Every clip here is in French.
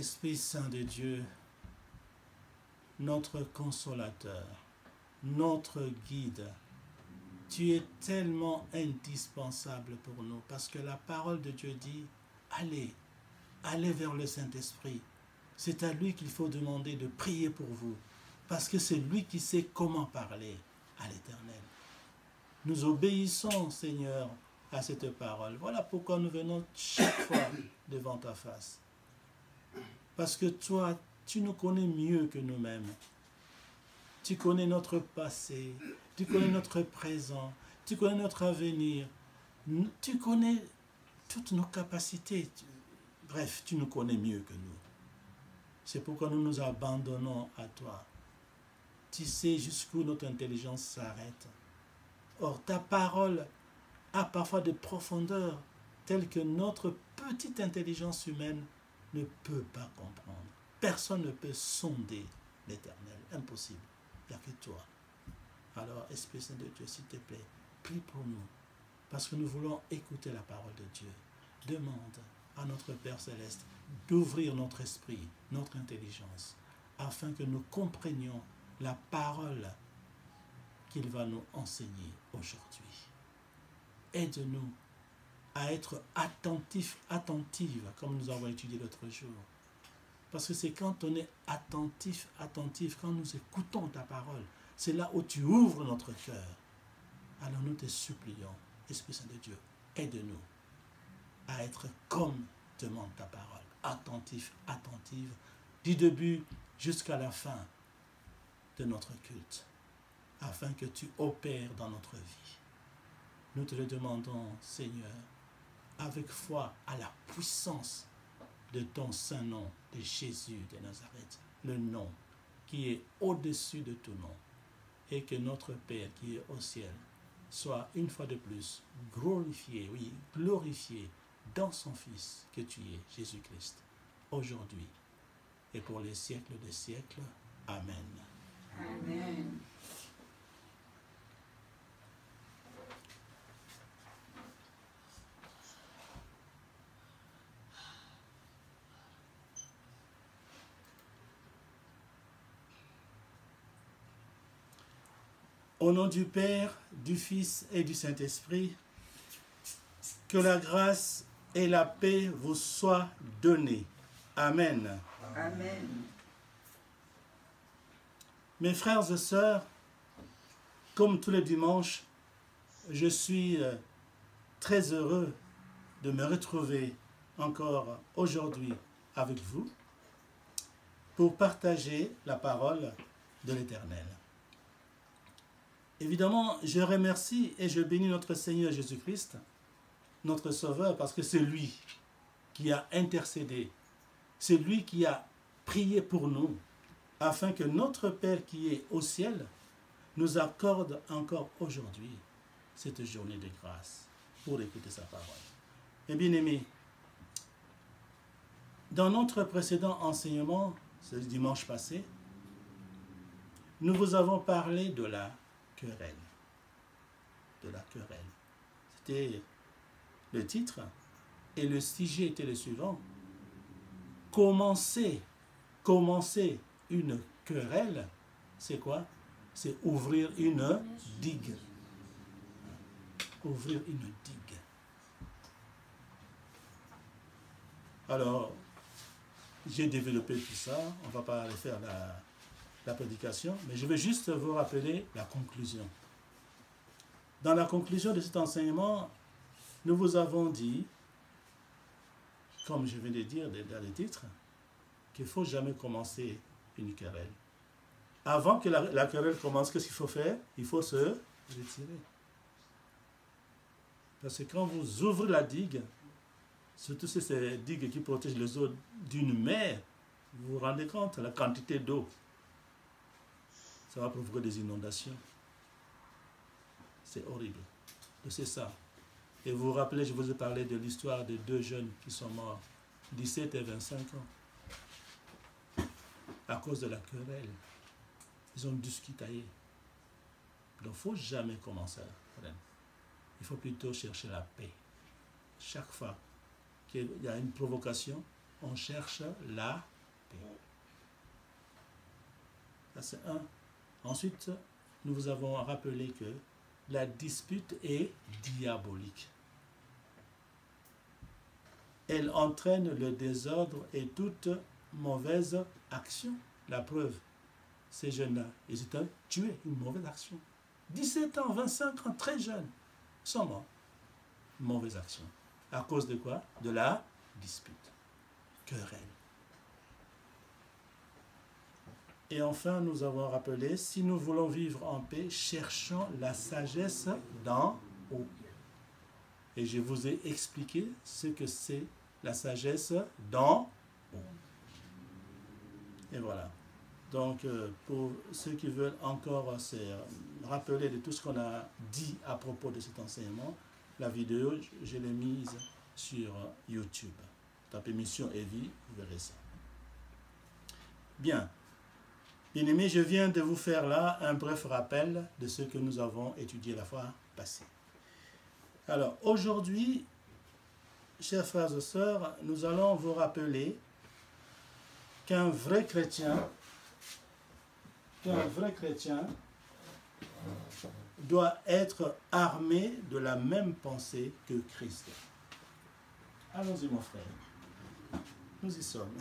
Esprit Saint de Dieu, notre consolateur, notre guide, tu es tellement indispensable pour nous parce que la parole de Dieu dit, allez vers le Saint-Esprit. C'est à lui qu'il faut demander de prier pour vous parce que c'est lui qui sait comment parler à l'Éternel. Nous obéissons, Seigneur, à cette parole. Voilà pourquoi nous venons chaque fois devant ta face. Parce que toi, tu nous connais mieux que nous-mêmes. Tu connais notre passé, tu connais notre présent, tu connais notre avenir, tu connais toutes nos capacités. Bref, tu nous connais mieux que nous. C'est pourquoi nous nous abandonnons à toi. Tu sais jusqu'où notre intelligence s'arrête. Or, ta parole a parfois des profondeurs telles que notre petite intelligence humaine ne peut pas comprendre. Personne ne peut sonder l'Éternel. Impossible. Il n'y a que toi. Alors, Esprit Saint de Dieu, s'il te plaît, prie pour nous. Parce que nous voulons écouter la parole de Dieu. Demande à notre Père Céleste d'ouvrir notre esprit, notre intelligence, afin que nous comprenions la parole qu'il va nous enseigner aujourd'hui. Aide-nous à être attentifs, attentives, comme nous avons étudié l'autre jour. Parce que c'est quand on est attentif, quand nous écoutons ta parole, c'est là où tu ouvres notre cœur. Alors nous te supplions, Esprit Saint de Dieu, aide-nous à être comme demande ta parole, attentif, attentive, du début jusqu'à la fin de notre culte, afin que tu opères dans notre vie. Nous te le demandons, Seigneur, avec foi à la puissance de ton saint nom, de Jésus de Nazareth, le nom qui est au-dessus de tout nom, et que notre Père qui est au ciel soit une fois de plus glorifié, oui, glorifié dans son Fils que tu es, Jésus-Christ, aujourd'hui et pour les siècles des siècles. Amen. Amen. Au nom du Père, du Fils et du Saint-Esprit, que la grâce et la paix vous soient données. Amen. Amen. Mes frères et sœurs, comme tous les dimanches, je suis très heureux de me retrouver encore aujourd'hui avec vous pour partager la parole de l'Éternel. Évidemment, je remercie et je bénis notre Seigneur Jésus-Christ, notre Sauveur, parce que c'est lui qui a intercédé, c'est lui qui a prié pour nous, afin que notre Père qui est au ciel nous accorde encore aujourd'hui cette journée de grâce pour écouter sa parole. Et bien aimés, dans notre précédent enseignement, ce dimanche passé, nous vous avons parlé de la querelle. De la querelle. C'était le titre et le sujet était le suivant. Commencer une querelle, c'est quoi? C'est ouvrir une digue. Ouvrir une digue. Alors, j'ai développé tout ça, on ne va pas aller faire la prédication, mais je vais juste vous rappeler la conclusion. Dans la conclusion de cet enseignement, nous vous avons dit, comme je viens de dire dans le titre, qu'il ne faut jamais commencer une querelle. Avant que la querelle commence, qu'est-ce qu'il faut faire? Il faut se retirer. Parce que quand vous ouvrez la digue, surtout si c'est ces digues qui protègent les eaux d'une mer, vous vous rendez compte de la quantité d'eau. Ça va provoquer des inondations. C'est horrible. C'est ça. Et vous vous rappelez, je vous ai parlé de l'histoire de deux jeunes qui sont morts, 17 et 25 ans, à cause de la querelle. Ils ont discutaillé. Donc, il ne faut jamais commencer un problème. Il faut plutôt chercher la paix. Chaque fois qu'il y a une provocation, on cherche la paix. Ça c'est un. Ensuite, nous vous avons rappelé que la dispute est diabolique. Elle entraîne le désordre et toute mauvaise action. La preuve, ces jeunes-là, ils étaient tués, une mauvaise action. 17 ans, 25 ans, très jeunes, sont morts. Mauvaise action. À cause de quoi? De la dispute. Querelle. Et enfin, nous avons rappelé, si nous voulons vivre en paix, cherchons la sagesse d'en haut. Et je vous ai expliqué ce que c'est la sagesse d'en haut. Et voilà. Donc, pour ceux qui veulent encore se rappeler de tout ce qu'on a dit à propos de cet enseignement, la vidéo, je l'ai mise sur YouTube. Tapez Mission et Vie, vous verrez ça. Bien. Bien-aimés, je viens de vous faire là un bref rappel de ce que nous avons étudié la fois passée. Alors, aujourd'hui, chers frères et sœurs, nous allons vous rappeler qu'un vrai chrétien doit être armé de la même pensée que Christ. Allons-y, mon frère. Nous y sommes.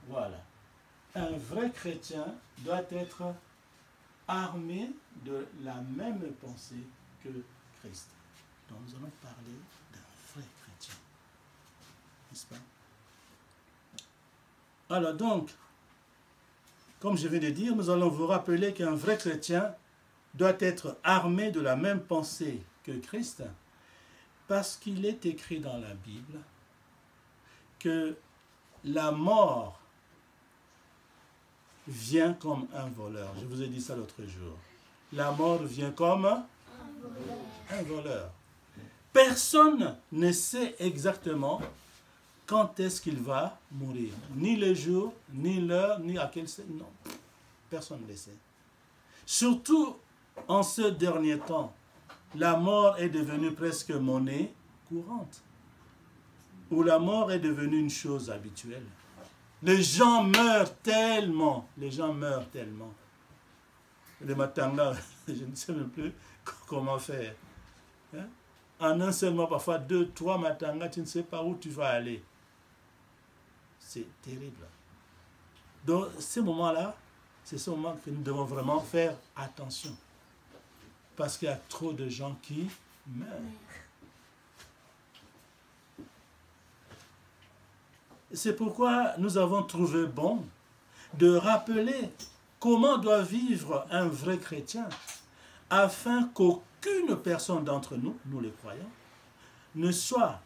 Voilà. Un vrai chrétien doit être armé de la même pensée que Christ. Donc nous allons parler d'un vrai chrétien. N'est-ce pas? Alors donc, comme je viens de dire, nous allons vous rappeler qu'un vrai chrétien doit être armé de la même pensée que Christ, parce qu'il est écrit dans la Bible que la mort vient comme un voleur. Je vous ai dit ça l'autre jour. La mort vient comme un voleur. Personne ne sait exactement quand est-ce qu'il va mourir. Ni le jour, ni l'heure, ni à quel... Non, personne ne le sait. Surtout en ce dernier temps, la mort est devenue presque monnaie courante. Où la mort est devenue une chose habituelle. Les gens meurent tellement. Le matin là, je ne sais même plus comment faire. Hein? En un seul mois, parfois 2, 3 matins, tu ne sais pas où tu vas aller. C'est terrible. Donc, ces moments-là, c'est ce moment que nous devons vraiment faire attention. Parce qu'il y a trop de gens qui meurent. C'est pourquoi nous avons trouvé bon de rappeler comment doit vivre un vrai chrétien, afin qu'aucune personne d'entre nous, nous les croyants, ne soit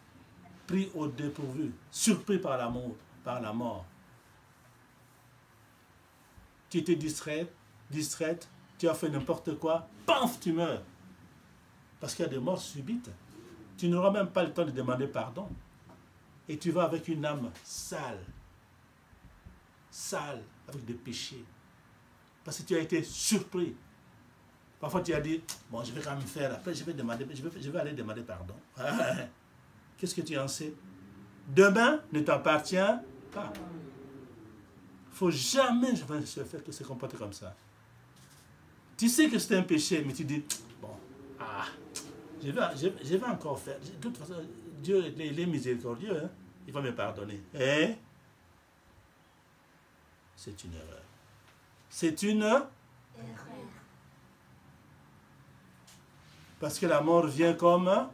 pris au dépourvu, surpris par la mort. Tu étais distraite, tu as fait n'importe quoi, paf, tu meurs. Parce qu'il y a des morts subites. Tu n'auras même pas le temps de demander pardon. Et tu vas avec une âme sale, avec des péchés. Parce que tu as été surpris. Parfois tu as dit, bon, je vais quand même faire, après je vais aller demander pardon. Qu'est-ce que tu en sais? Demain ne t'appartient pas. Il ne faut jamais se comporter comme ça. Tu sais que c'est un péché, mais tu dis, bon, je vais encore faire. De toute façon, Dieu il est miséricordieux, hein? Il va me pardonner. Et c'est une erreur. C'est une erreur. Parce que la mort vient comme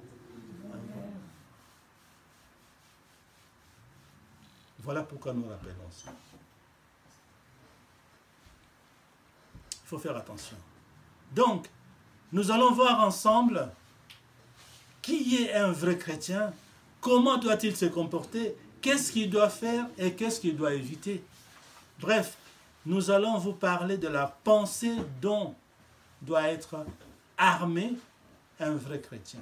voilà pourquoi nous rappelons ça. Il faut faire attention. Donc, nous allons voir ensemble qui est un vrai chrétien, comment doit-il se comporter, qu'est-ce qu'il doit faire et qu'est-ce qu'il doit éviter. Bref, nous allons vous parler de la pensée dont doit être armé un vrai chrétien.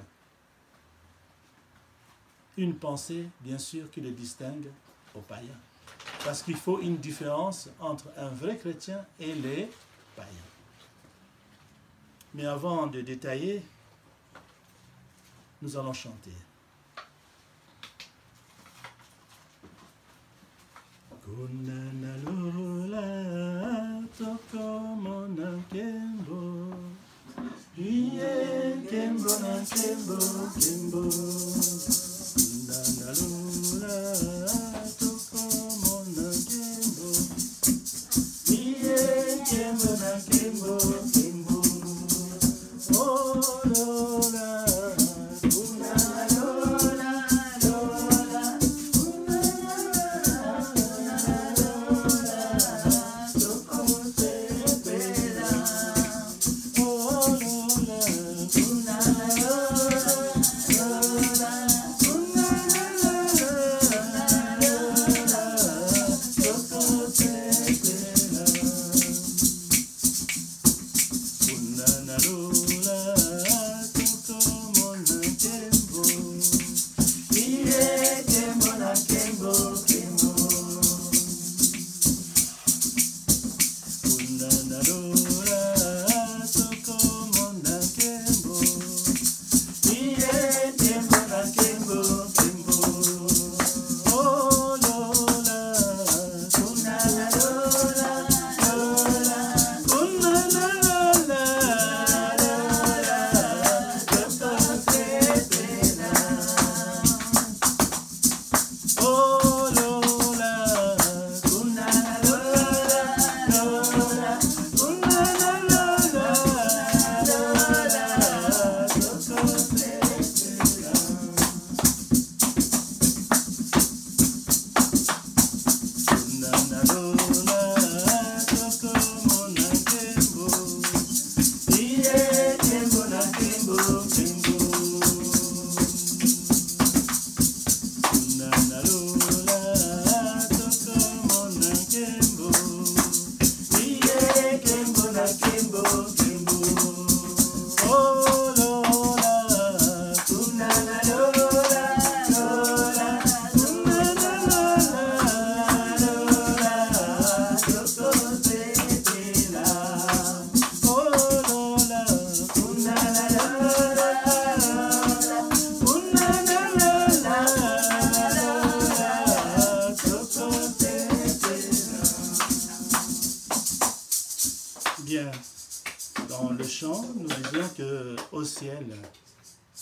Une pensée, bien sûr, qui le distingue aux païens. Parce qu'il faut une différence entre un vrai chrétien et les païens. Mais avant de détailler, nous allons chanter. Kunana lola toko mona kembo, iye kembo na kembo kembo. Kunana lola toko mona kembo, iye kembo na kembo kembo. Oh lola.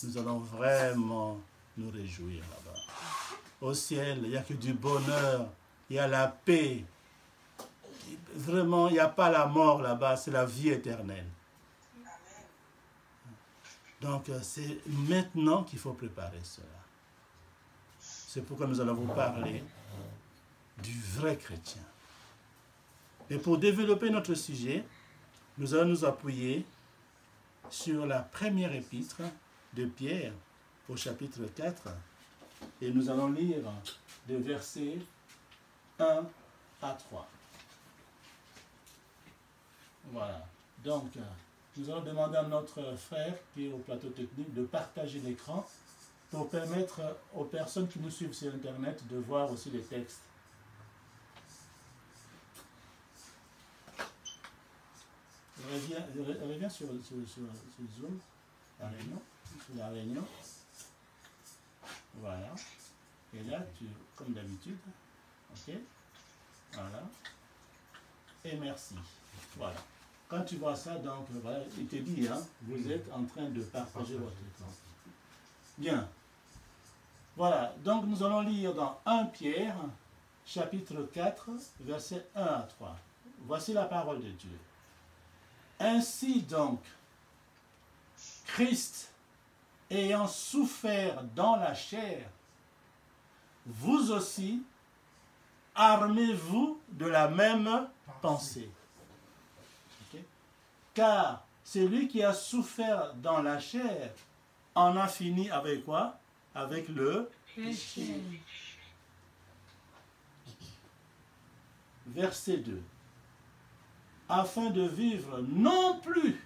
Nous allons vraiment nous réjouir là-bas. Au ciel, il n'y a que du bonheur, il y a la paix. Vraiment, il n'y a pas la mort là-bas, c'est la vie éternelle. Donc, c'est maintenant qu'il faut préparer cela. C'est pourquoi nous allons vous parler du vrai chrétien. Et pour développer notre sujet, nous allons nous appuyer sur la première épître de Pierre au chapitre 4 et nous allons lire des versets 1 à 3. Voilà. Donc, nous allons demander à notre frère qui est au plateau technique de partager l'écran pour permettre aux personnes qui nous suivent sur Internet de voir aussi les textes. Reviens sur Zoom, la réunion. Voilà. Et là, comme d'habitude, ok. Voilà. Et merci. Voilà. Quand tu vois ça, donc, voilà, il te dit, hein, vous êtes en train de partager votre écran. Bien. Voilà. Donc, nous allons lire dans 1 Pierre, chapitre 4, versets 1 à 3. Voici la parole de Dieu. Ainsi donc, Christ, ayant souffert dans la chair, vous aussi, armez-vous de la même pensée. Okay? Car celui qui a souffert dans la chair en a fini avec quoi? Avec le péché. Verset 2. Afin de vivre non plus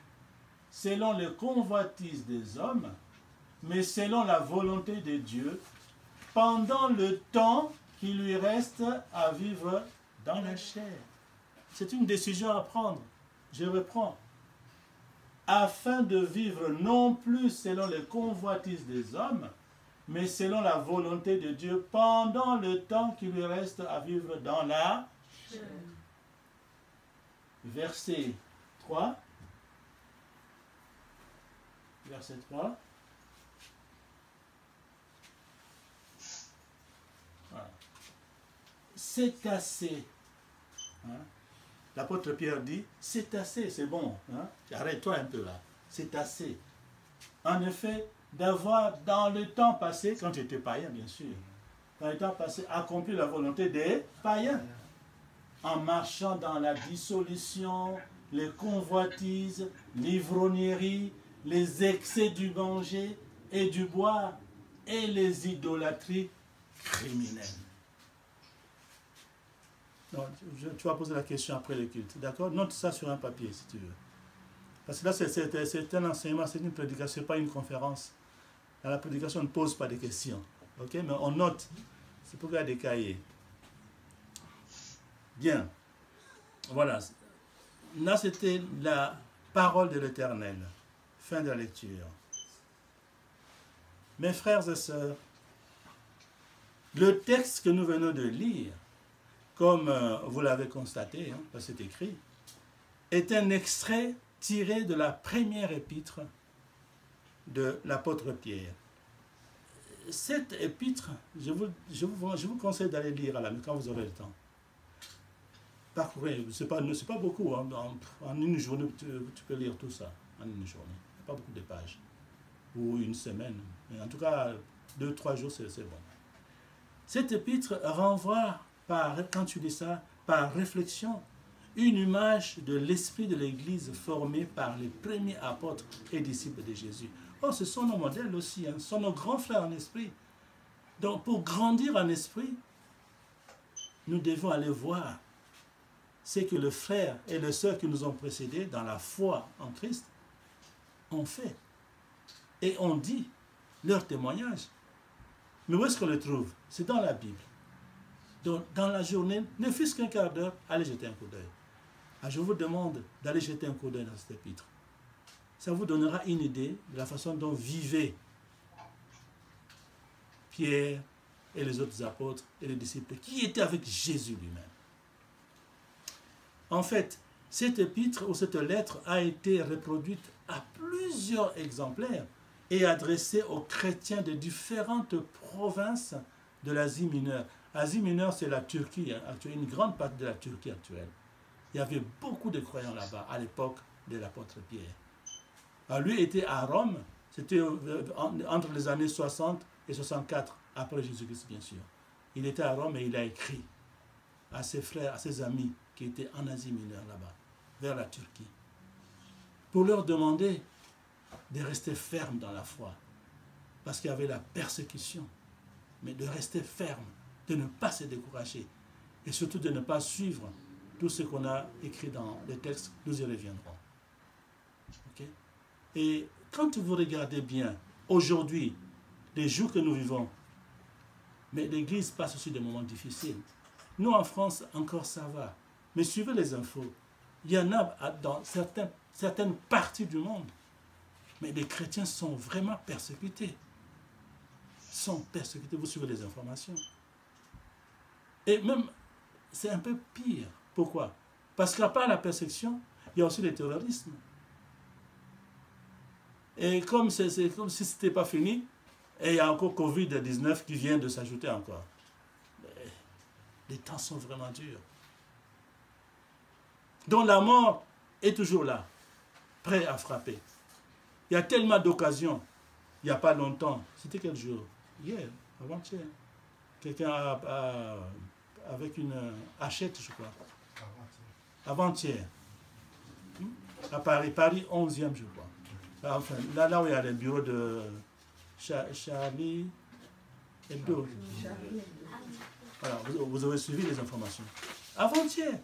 selon les convoitises des hommes, mais selon la volonté de Dieu, pendant le temps qui lui reste à vivre dans la chair. C'est une décision à prendre. Je reprends. afin de vivre non plus selon les convoitises des hommes, mais selon la volonté de Dieu pendant le temps qui lui reste à vivre dans la chair. Verset 3. Verset 3. Voilà. C'est assez. Hein? L'apôtre Pierre dit, c'est assez, c'est bon. Hein? Arrête-toi un peu là. C'est assez. En effet, d'avoir dans le temps passé, quand j'étais païen bien sûr, dans le temps passé, accompli la volonté des païens, en marchant dans la dissolution, les convoitises, l'ivrognerie, les excès du manger et du boire, et les idolâtries criminelles. Non, tu vas poser la question après le culte, d'accord? Note ça sur un papier si tu veux. Parce que là, c'est un enseignement, c'est une prédication, ce n'est pas une conférence. Dans la prédication, on ne pose pas de questions, ok? Mais on note, c'est pour qu'il y ait des cahiers. Bien, voilà. Là, c'était la parole de l'Éternel. Fin de la lecture. Mes frères et sœurs, le texte que nous venons de lire, comme vous l'avez constaté, hein, c'est écrit, est un extrait tiré de la première épître de l'apôtre Pierre. Cette épître, je vous conseille d'aller lire à la quand vous aurez le temps. Parcourez, c'est pas beaucoup, hein, en une journée tu peux lire tout ça, en une journée, pas beaucoup de pages, ou une semaine, mais en tout cas 2-3 jours c'est bon. Cette épître renvoie, quand tu lis ça, par réflexion, une image de l'esprit de l'Église formé par les premiers apôtres et disciples de Jésus. Oh, ce sont nos modèles aussi, hein, ce sont nos grands frères en esprit. Donc pour grandir en esprit, nous devons aller voir ce que le frère et les sœurs qui nous ont précédés dans la foi en Christ ont fait. Et ont dit leur témoignage. Mais où est-ce qu'on le trouve? C'est dans la Bible. Donc, dans la journée, ne fût-ce qu'un quart d'heure, allez jeter un coup d'œil. Je vous demande d'aller jeter un coup d'œil dans cette épître. Ça vous donnera une idée de la façon dont vivaient Pierre et les autres apôtres et les disciples qui étaient avec Jésus lui-même. En fait, cette épître ou cette lettre a été reproduite à plusieurs exemplaires et adressée aux chrétiens de différentes provinces de l'Asie mineure. L'Asie mineure, c'est la Turquie, hein, une grande partie de la Turquie actuelle. Il y avait beaucoup de croyants là-bas à l'époque de l'apôtre Pierre. Alors, lui était à Rome, c'était entre les années 60 et 64, après Jésus-Christ bien sûr. Il était à Rome et il a écrit à ses frères, à ses amis qui étaient en Asie mineure là-bas, vers la Turquie, pour leur demander de rester fermes dans la foi, parce qu'il y avait la persécution, mais de rester fermes, de ne pas se décourager, et surtout de ne pas suivre tout ce qu'on a écrit dans les textes, nous y reviendrons. Okay? Et quand vous regardez bien, aujourd'hui, les jours que nous vivons, mais l'Église passe aussi des moments difficiles. Nous, en France, encore ça va. Mais suivez les infos. Il y en a dans certaines parties du monde. Mais les chrétiens sont vraiment persécutés. Sont persécutés. Vous suivez les informations. Et même, c'est un peu pire. Pourquoi? Parce qu'à part la persécution, il y a aussi le terrorisme. Et comme c'est comme si ce n'était pas fini, et il y a encore Covid-19 qui vient de s'ajouter encore. Mais les temps sont vraiment durs. Donc la mort est toujours là, prêt à frapper. Il y a tellement d'occasions. Il n'y a pas longtemps. C'était quel jour? Hier, avant-hier. Quelqu'un avec une hachette, je crois. Avant-hier. À Paris 11e, je crois. Enfin, là où il y a le bureau de Charlie Hebdo. Voilà, vous avez suivi les informations. Avant-hier.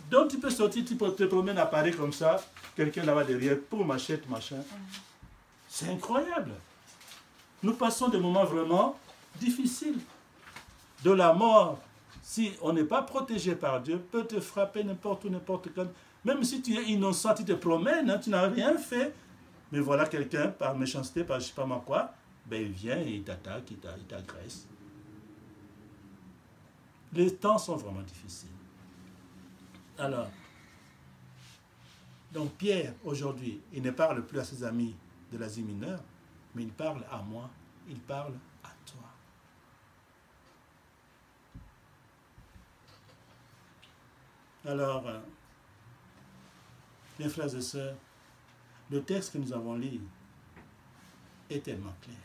Donc tu peux sortir, tu peux te promener à Paris comme ça, quelqu'un là-bas derrière, pour machette, machin. C'est incroyable. Nous passons des moments vraiment difficiles. De la mort, si on n'est pas protégé par Dieu, peut te frapper n'importe où, n'importe quand. Même si tu es innocent, tu te promènes, hein, tu n'as rien fait. Mais voilà quelqu'un, par méchanceté, par je ne sais pas moi quoi, ben il vient et il t'attaque, il t'agresse. Les temps sont vraiment difficiles. Alors, donc Pierre, aujourd'hui, il ne parle plus à ses amis de l'Asie mineure, mais il parle à moi, il parle à toi. Alors, mes frères et sœurs, le texte que nous avons lu est tellement clair.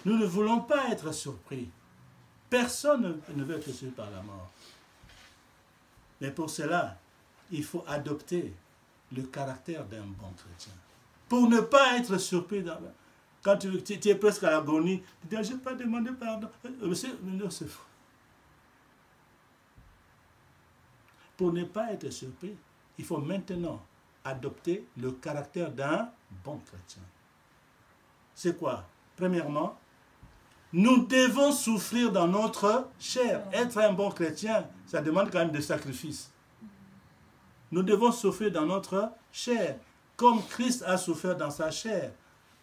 Nous ne voulons pas être surpris. Personne ne veut être surpris par la mort. Mais pour cela, il faut adopter le caractère d'un bon chrétien. Pour ne pas être surpris, quand tu es presque à l'agonie, tu dis, je n'ai pas demandé pardon. Non, c'est faux. Pour ne pas être surpris, il faut maintenant adopter le caractère d'un bon chrétien. C'est quoi? Premièrement, nous devons souffrir dans notre chair. Être un bon chrétien, ça demande quand même des sacrifices. Nous devons souffrir dans notre chair, comme Christ a souffert dans sa chair,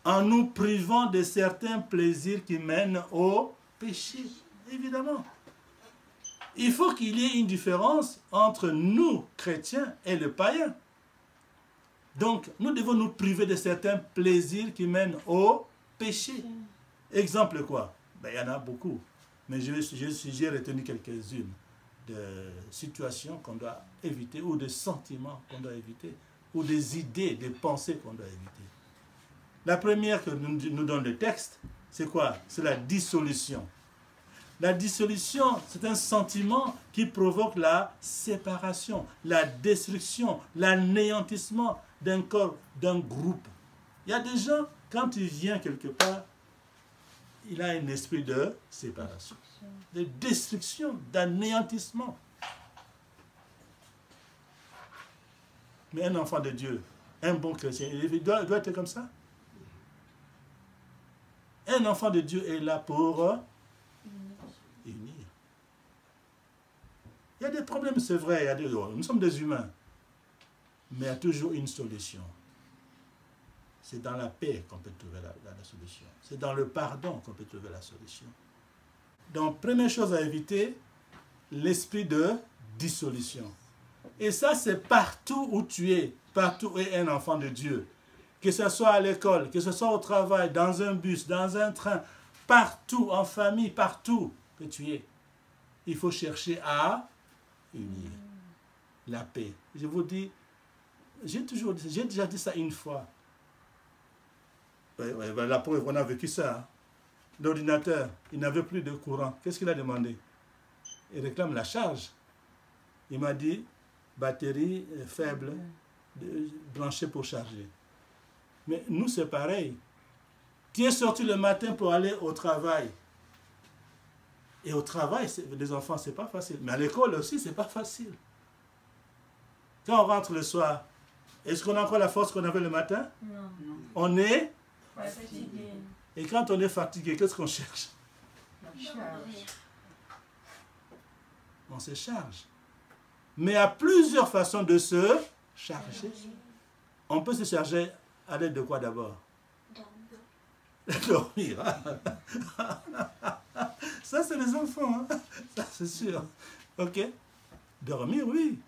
en nous privant de certains plaisirs qui mènent au péché. Évidemment. Il faut qu'il y ait une différence entre nous, chrétiens, et le païen. Donc, nous devons nous priver de certains plaisirs qui mènent au péché. Exemple quoi? Ben, il y en a beaucoup. Mais j'ai retenu quelques-unes de situations qu'on doit éviter, ou de sentiments qu'on doit éviter, ou des idées, des pensées qu'on doit éviter. La première que nous donne le texte, c'est quoi? C'est la dissolution. La dissolution, c'est un sentiment qui provoque la séparation, la destruction, l'anéantissement d'un corps, d'un groupe. Il y a des gens, quand tu viens quelque part, il a un esprit de séparation, de destruction, d'anéantissement. Mais un enfant de Dieu, un bon chrétien, il doit être comme ça. Un enfant de Dieu est là pour unir. Il y a des problèmes, c'est vrai, nous sommes des humains, mais il y a toujours une solution. C'est dans la paix qu'on peut trouver la solution. C'est dans le pardon qu'on peut trouver la solution. Donc, première chose à éviter, l'esprit de dissolution. Et ça, c'est partout où tu es, partout où est un enfant de Dieu. Que ce soit à l'école, que ce soit au travail, dans un bus, dans un train, partout, en famille, partout que tu es. Il faut chercher à unir la paix. Je vous dis, j'ai déjà dit ça une fois. La preuve, on a vécu ça. Hein. L'ordinateur, il n'avait plus de courant. Qu'est-ce qu'il a demandé? Il réclame la charge. Il m'a dit, batterie faible, branchée pour charger. Mais nous, c'est pareil. Tu es sorti le matin pour aller au travail. Et au travail, les enfants, c'est pas facile. Mais à l'école aussi, c'est pas facile. Quand on rentre le soir, est-ce qu'on a encore la force qu'on avait le matin? Non. On est Fatigué. Et quand on est fatigué, qu'est-ce qu'on cherche? La charge. On se charge. Mais il y a plusieurs façons de se charger. On peut se charger à l'aide de quoi d'abord? Dormir. Ça, c'est les enfants. Hein? Ça, c'est sûr. Ok? Dormir, oui.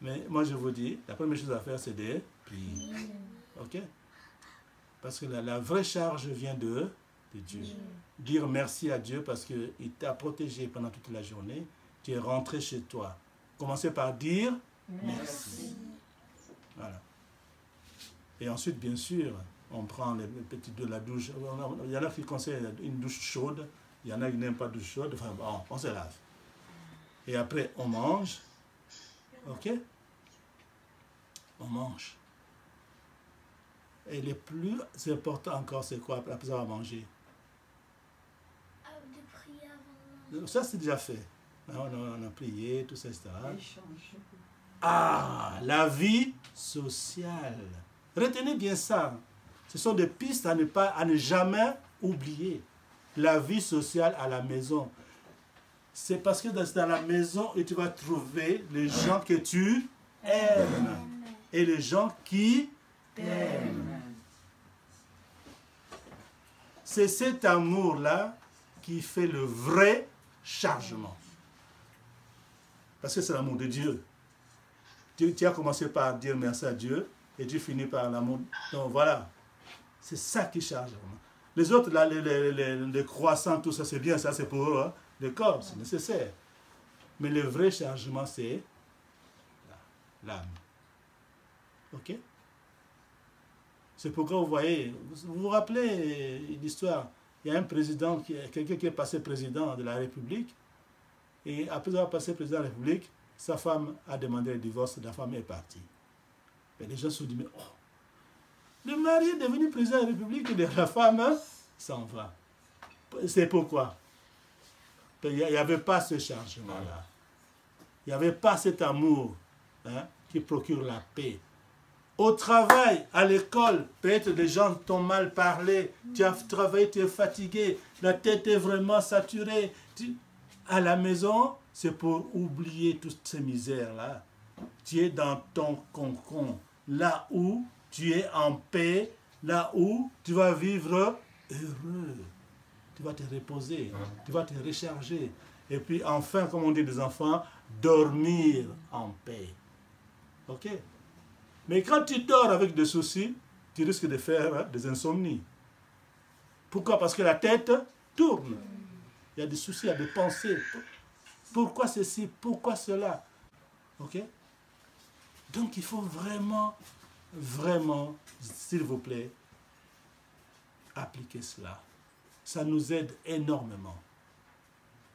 Mais moi, je vous dis, la première chose à faire, c'est de prier. Ok? Parce que la vraie charge vient de Dieu. Dire merci à Dieu parce qu'il t'a protégé pendant toute la journée. Tu es rentré chez toi. Commencez par dire merci. Voilà. Et ensuite, bien sûr, on prend les petites de la douche. Il y en a qui conseillent une douche chaude. Il y en a qui n'aiment pas de douche chaude. Enfin, bon, on se lave. Et après, on mange. Ok? On mange. Et le plus important encore, c'est quoi après avoir mangé? De prier avant. Ça, c'est déjà fait. On a prié, tout ça, etc. Ah, la vie sociale. Retenez bien ça. Ce sont des pistes à ne jamais oublier. La vie sociale à la maison. c'est parce que dans la maison, et tu vas trouver les gens que tu aimes et les gens qui t'aiment. C'est cet amour-là qui fait le vrai chargement. Parce que c'est l'amour de Dieu. Tu as commencé par dire merci à Dieu et tu finis par l'amour. Donc voilà, c'est ça qui charge. Les autres, là, les croissants, tout ça, c'est bien, ça c'est pour eux, hein, le corps, c'est nécessaire. Mais le vrai chargement, c'est l'âme. Ok? C'est pourquoi vous voyez, vous vous rappelez l'histoire, il y a un président, quelqu'un qui est passé président de la République, et après avoir passé président de la République, sa femme a demandé le divorce, la femme est partie. Et les gens se sont dit, mais oh, le mari est devenu président de la République et la femme s'en va. C'est pourquoi? Il n'y avait pas ce changement-là. Il n'y avait pas cet amour, hein, qui procure la paix. Au travail, à l'école, peut-être des gens t'ont mal parlé, tu as travaillé, tu es fatigué, la tête est vraiment saturée. À la maison, c'est pour oublier toutes ces misères-là. Tu es dans ton cocon, là où tu es en paix, là où tu vas vivre heureux. Tu vas te reposer, tu vas te recharger. Et puis enfin, comme on dit des enfants, dormir en paix. Ok? Mais quand tu dors avec des soucis, tu risques de faire des insomnies. Pourquoi? Parce que la tête tourne. Il y a des soucis, il y a des pensées. Pourquoi ceci? Pourquoi cela? Ok? Donc il faut vraiment, vraiment, s'il vous plaît, appliquer cela. Ça nous aide énormément.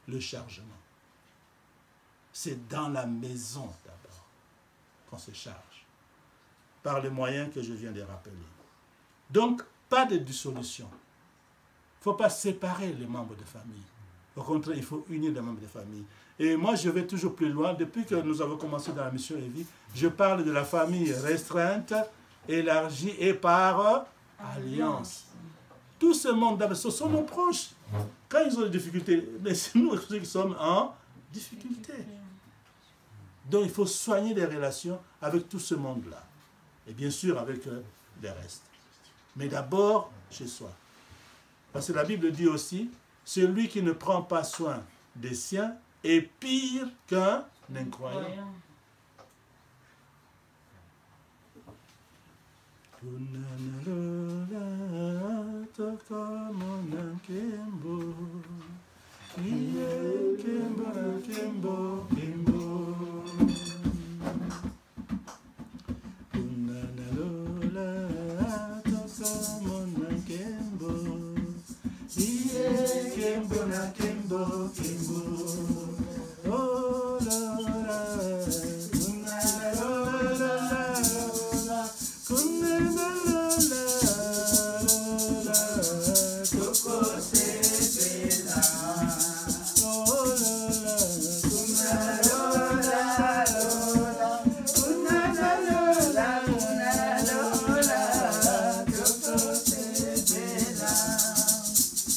Le chargement. C'est dans la maison d'abord qu'on se charge. Par les moyens que je viens de rappeler. Donc, pas de dissolution. Il ne faut pas séparer les membres de famille. Au contraire, il faut unir les membres de famille. Et moi, je vais toujours plus loin. Depuis que nous avons commencé dans la mission Lévi, je parle de la famille restreinte, élargie et par alliance. Tout ce monde, ce sont nos proches. Quand ils ont des difficultés, mais c'est nous qui sommes en difficulté. Donc, il faut soigner les relations avec tout ce monde-là. Et bien sûr avec les restes. Mais d'abord chez soi. Parce que la Bible dit aussi, celui qui ne prend pas soin des siens est pire qu'un incroyant.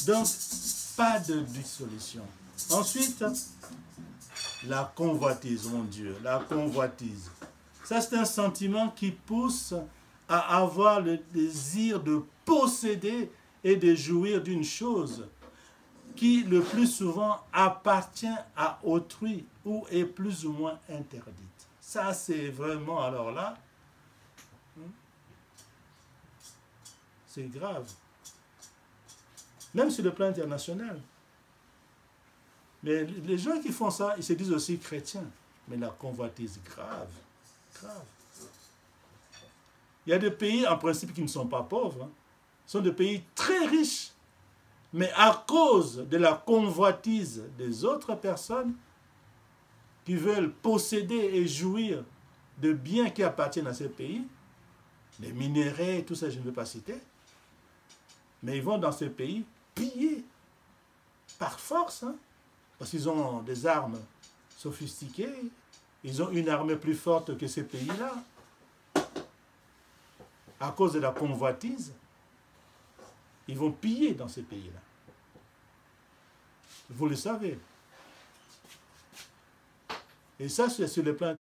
Donc, pas de dissolution. Ensuite, la convoitise, mon Dieu, la convoitise. Ça, c'est un sentiment qui pousse à avoir le désir de posséder et de jouir d'une chose qui, le plus souvent, appartient à autrui ou est plus ou moins interdite. Ça, c'est vraiment, alors là, c'est grave. Même sur le plan international. Mais les gens qui font ça, ils se disent aussi chrétiens. Mais la convoitise, grave. Grave. Il y a des pays, en principe, qui ne sont pas pauvres. Ce sont des pays très riches. Mais à cause de la convoitise des autres personnes qui veulent posséder et jouir de biens qui appartiennent à ces pays, les minéraux, tout ça, je ne veux pas citer, mais ils vont dans ces pays piller par force, hein, parce qu'ils ont des armes sophistiquées, ils ont une armée plus forte que ces pays-là. À cause de la convoitise, ils vont piller dans ces pays-là. Vous le savez. Et ça, c'est sur le plan